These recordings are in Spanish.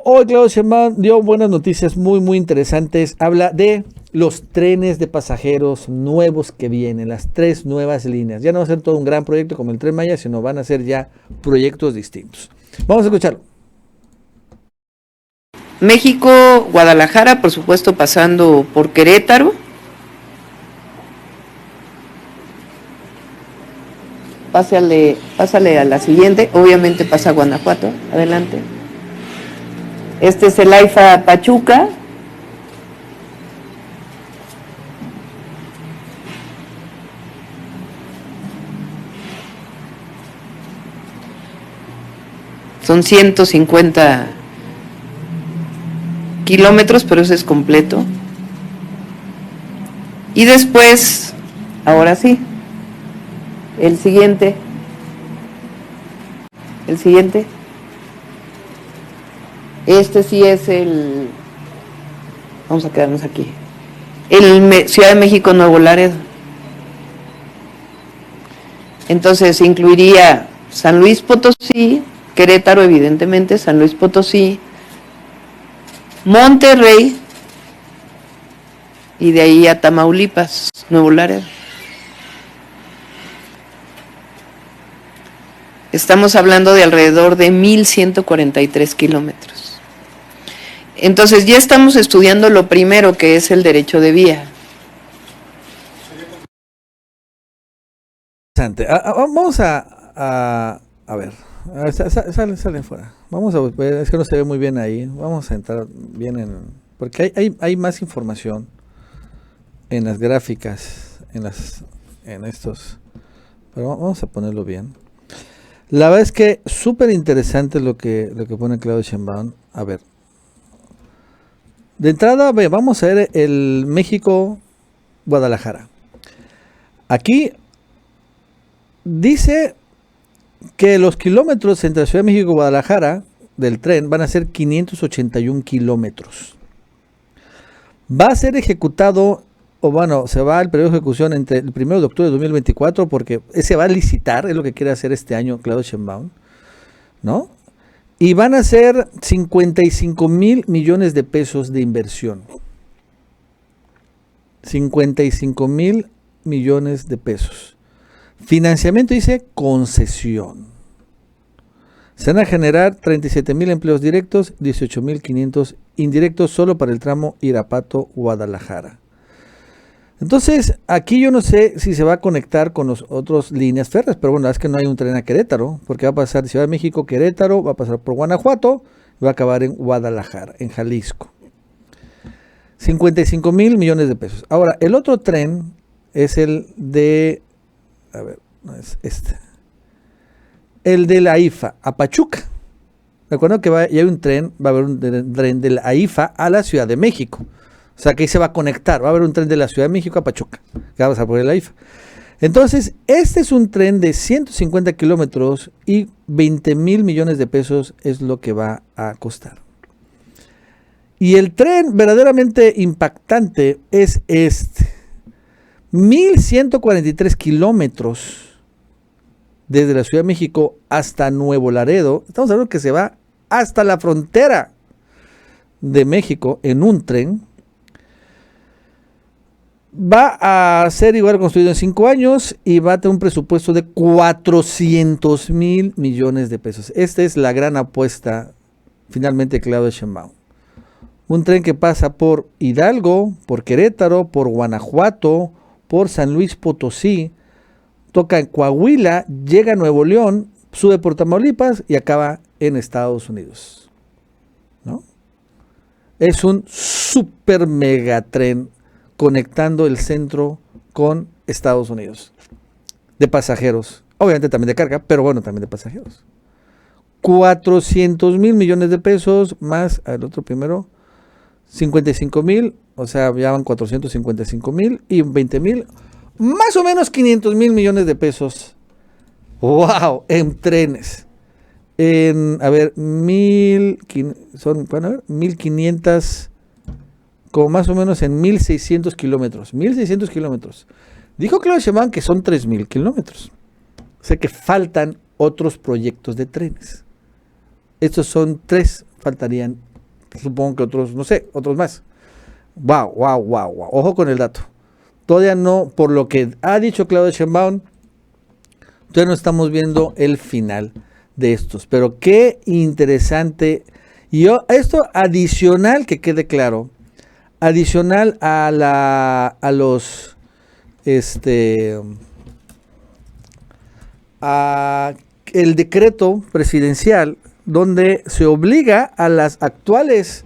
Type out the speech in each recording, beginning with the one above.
Hoy Claudio Sheinbaum dio buenas noticias muy interesantes. Habla de los trenes de pasajeros nuevos que vienen, las 3 nuevas líneas. Ya no va a ser todo un gran proyecto como el Tren Maya, sino van a ser ya proyectos distintos. Vamos a escucharlo. México, Guadalajara, por supuesto pasando por Querétaro. Pásale a la siguiente, obviamente pasa a Guanajuato, adelante. Este es el AIFA Pachuca. Son 150 kilómetros, pero ese es completo. Y después, ahora sí, el siguiente. Este sí es el, vamos a quedarnos aquí, el Ciudad de México Nuevo Laredo. Entonces incluiría San Luis Potosí, Querétaro evidentemente, San Luis Potosí, Monterrey y de ahí a Tamaulipas, Nuevo Laredo. Estamos hablando de alrededor de 1,143 kilómetros. Entonces ya estamos estudiando lo primero, que es el derecho de vía. Vamos a ver. Salen fuera. Vamos a ver, es que no se ve muy bien ahí. Vamos a entrar bien porque hay más información en las gráficas, en estos. Pero vamos a ponerlo bien. La verdad es que súper interesante lo que pone Claudio Sheinbaum. A ver. De entrada, vamos a ver el México-Guadalajara. Aquí dice que los kilómetros entre Ciudad de México y Guadalajara del tren van a ser 581 kilómetros. Va a ser ejecutado, o bueno, se va el periodo de ejecución entre el 1 de octubre de 2024, porque se va a licitar, es lo que quiere hacer este año Claudio Sheinbaum, ¿no? Y van a ser 55,000 millones de pesos de inversión. 55,000 millones de pesos. Financiamiento dice concesión. Se van a generar 37,000 empleos directos, 18,500 indirectos solo para el tramo Irapuato-Guadalajara. Entonces, aquí yo no sé si se va a conectar con las otras líneas férreas, pero bueno, es que no hay un tren a Querétaro, porque va a pasar de Ciudad de México, Querétaro, va a pasar por Guanajuato, y va a acabar en Guadalajara, en Jalisco. 55,000 millones de pesos. Ahora, el otro tren es el de, a ver, no es este. El de la AIFA a Pachuca. Recuerden que ya hay un tren, va a haber un tren de la AIFA a la Ciudad de México. O sea que ahí se va a conectar, va a haber un tren de la Ciudad de México a Pachuca, que va a pasar por el AIFA. Entonces, este es un tren de 150 kilómetros y 20,000 millones de pesos es lo que va a costar. Y el tren verdaderamente impactante es este. 1,143 kilómetros desde la Ciudad de México hasta Nuevo Laredo. Estamos hablando que se va hasta la frontera de México en un tren. Va a ser igual construido en 5 años y va a tener un presupuesto de 400,000 millones de pesos. Esta es la gran apuesta finalmente de Claudio Sheinbaum. Un tren que pasa por Hidalgo, por Querétaro, por Guanajuato, por San Luis Potosí, toca en Coahuila, llega a Nuevo León, sube por Tamaulipas y acaba en Estados Unidos, ¿no? Es un super mega tren conectando el centro con Estados Unidos, de pasajeros, obviamente también de carga, pero bueno, también de pasajeros. 400,000 millones de pesos más, el otro primero, 55,000, o sea, ya van 455,000 y 20,000, más o menos 500,000 millones de pesos. ¡Wow! En trenes. A ver, 1,500, como más o menos en 1,600 kilómetros. 1,600 kilómetros. Dijo Claudio Sheinbaum que son 3,000 kilómetros. O sea que faltan otros proyectos de trenes. Estos son 3, faltarían supongo que otros, no sé, otros más. Wow, wow, wow, wow. Ojo con el dato. Todavía no, por lo que ha dicho Claudia Sheinbaum, todavía no estamos viendo el final de estos. Pero qué interesante. Y esto adicional, que quede claro, adicional a los, a el decreto presidencial donde se obliga a las actuales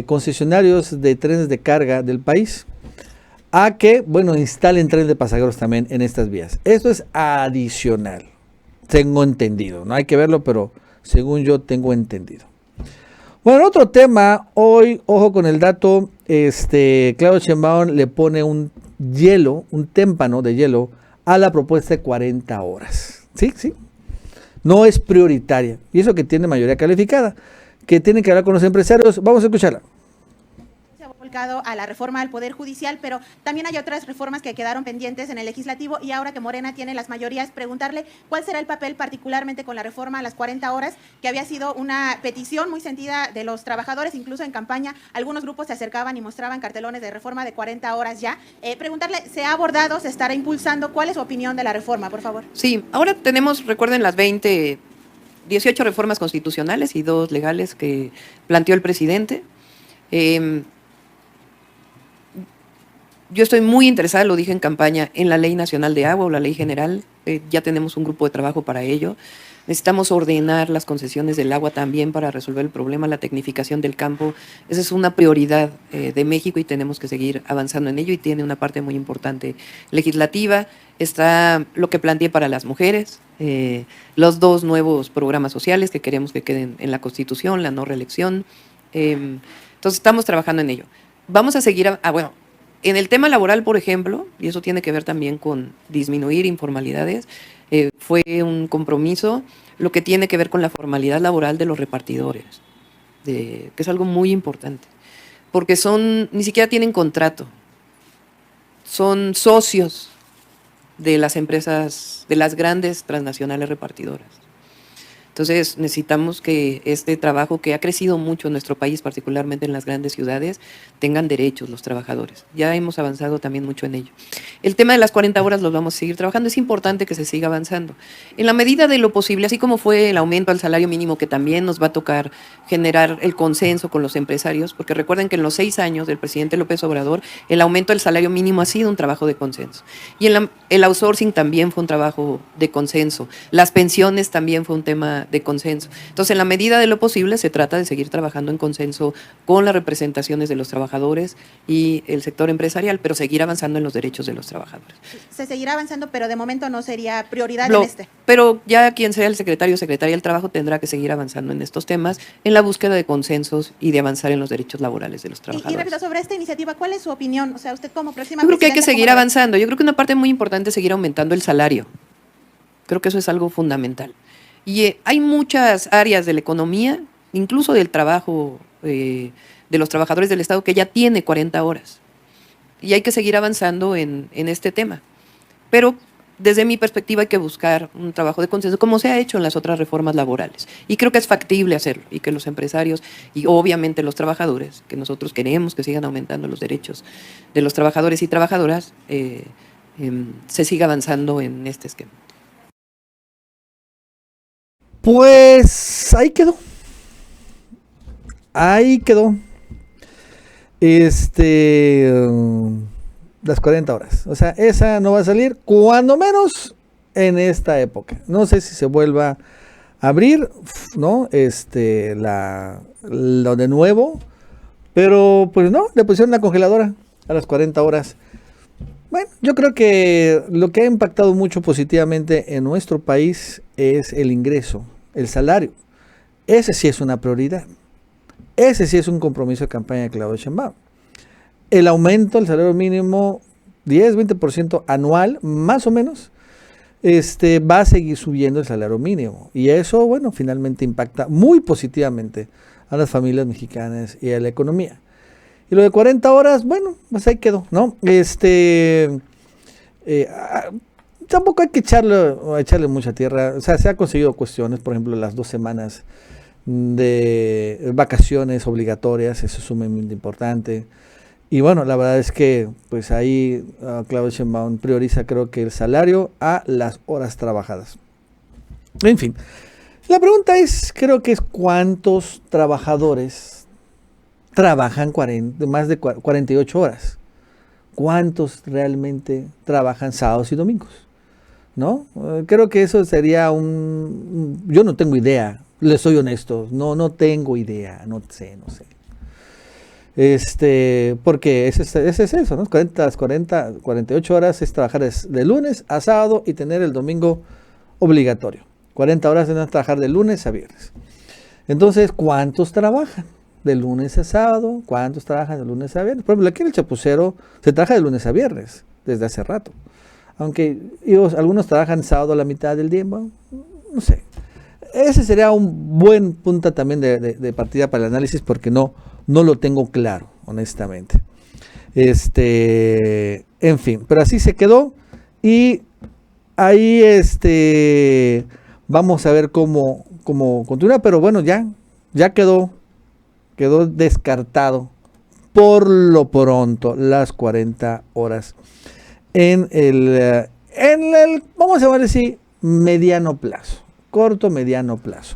concesionarios de trenes de carga del país a que, bueno, instalen trenes de pasajeros también en estas vías. Esto es adicional, tengo entendido, no hay que verlo, pero según yo tengo entendido. Bueno, otro tema, hoy, ojo con el dato, Claudia Sheinbaum le pone un témpano de hielo a la propuesta de 40 horas. Sí, sí, no es prioritaria, y eso que tiene mayoría calificada, que tienen que hablar con los empresarios. Vamos a escucharla. Se ha volcado a la reforma al Poder Judicial, pero también hay otras reformas que quedaron pendientes en el Legislativo, y ahora que Morena tiene las mayorías, preguntarle cuál será el papel particularmente con la reforma a las 40 horas, que había sido una petición muy sentida de los trabajadores, incluso en campaña algunos grupos se acercaban y mostraban cartelones de reforma de 40 horas ya. Preguntarle, ¿se ha abordado, se estará impulsando? ¿Cuál es su opinión de la reforma, por favor? Sí, ahora tenemos, recuerden, las 18 reformas constitucionales y 2 legales que planteó el presidente. Yo estoy muy interesada, lo dije en campaña, en la Ley Nacional de Agua o la Ley General. Ya tenemos un grupo de trabajo para ello. Necesitamos ordenar las concesiones del agua también para resolver el problema, la tecnificación del campo. Esa es una prioridad de México y tenemos que seguir avanzando en ello, y tiene una parte muy importante legislativa. Está lo que planteé para las mujeres, los 2 nuevos programas sociales que queremos que queden en la Constitución, la no reelección. Entonces estamos trabajando en ello. Vamos a seguir, bueno, en el tema laboral, por ejemplo, y eso tiene que ver también con disminuir informalidades, fue un compromiso lo que tiene que ver con la formalidad laboral de los repartidores, que es algo muy importante, porque ni siquiera tienen contrato, son socios de las empresas, de las grandes transnacionales repartidoras. Entonces necesitamos que este trabajo, que ha crecido mucho en nuestro país, particularmente en las grandes ciudades, tengan derechos los trabajadores. Ya hemos avanzado también mucho en ello. El tema de las 40 horas los vamos a seguir trabajando. Es importante que se siga avanzando. En la medida de lo posible, así como fue el aumento al salario mínimo, que también nos va a tocar generar el consenso con los empresarios, porque recuerden que en los 6 años del presidente López Obrador, el aumento del salario mínimo ha sido un trabajo de consenso. Y el outsourcing también fue un trabajo de consenso. Las pensiones también fue un tema de consenso. Entonces, en la medida de lo posible, se trata de seguir trabajando en consenso con las representaciones de los trabajadores y el sector empresarial, pero seguir avanzando en los derechos de los trabajadores. Se seguirá avanzando, pero de momento no sería prioridad en este. Pero ya quien sea el secretario o secretaria del Trabajo tendrá que seguir avanzando en estos temas, en la búsqueda de consensos y de avanzar en los derechos laborales de los trabajadores. Y rápido, sobre esta iniciativa, ¿cuál es su opinión? O sea, usted como próxima Yo creo que hay que presidenta, seguir avanzando. Yo creo que una parte muy importante es seguir aumentando el salario. Creo que eso es algo fundamental. Y hay muchas áreas de la economía, incluso del trabajo de los trabajadores del Estado, que ya tiene 40 horas. Y hay que seguir avanzando en este tema. Pero desde mi perspectiva hay que buscar un trabajo de consenso, como se ha hecho en las otras reformas laborales. Y creo que es factible hacerlo, y que los empresarios y obviamente los trabajadores, que nosotros queremos que sigan aumentando los derechos de los trabajadores y trabajadoras, se siga avanzando en este esquema. Pues ahí quedó. Ahí quedó. Las 40 horas. O sea, esa no va a salir, cuando menos en esta época. No sé si se vuelva a abrir, ¿no? Lo de nuevo. Pero pues no, le pusieron la congeladora a las 40 horas. Bueno, yo creo que lo que ha impactado mucho positivamente en nuestro país es el ingreso, el salario. Ese sí es una prioridad. Ese sí es un compromiso de campaña de Claudia Sheinbaum. El aumento del salario mínimo, 10-20% anual, más o menos, va a seguir subiendo el salario mínimo. Y eso, bueno, finalmente impacta muy positivamente a las familias mexicanas y a la economía. Y lo de 40 horas, bueno, pues ahí quedó, ¿no? Tampoco hay que echarle mucha tierra. O sea, se ha conseguido cuestiones, por ejemplo, las 2 semanas de vacaciones obligatorias, eso es sumamente importante. Y bueno, la verdad es que pues ahí Claudia Sheinbaum prioriza, creo que el salario a las horas trabajadas. En fin, la pregunta es, creo que es cuántos trabajadores trabajan más de 48 horas. ¿Cuántos realmente trabajan sábados y domingos? ¿No? Creo que eso sería yo no tengo idea, les soy honesto, no tengo idea, no sé. Porque ese es eso, ¿no? 48 horas es trabajar de lunes a sábado y tener el domingo obligatorio. 40 horas es trabajar de lunes a viernes. Entonces, ¿cuántos trabajan de lunes a sábado? ¿Cuántos trabajan de lunes a viernes? Por ejemplo, aquí en el Chapucero se trabaja de lunes a viernes, desde hace rato. Aunque algunos trabajan sábado a la mitad del día, bueno, no sé. Ese sería un buen punto también de partida para el análisis, porque no lo tengo claro, honestamente. En fin, pero así se quedó. Y ahí vamos a ver cómo continúa, pero bueno, ya quedó descartado por lo pronto las 40 horas en el vamos a ver si mediano plazo, corto mediano plazo.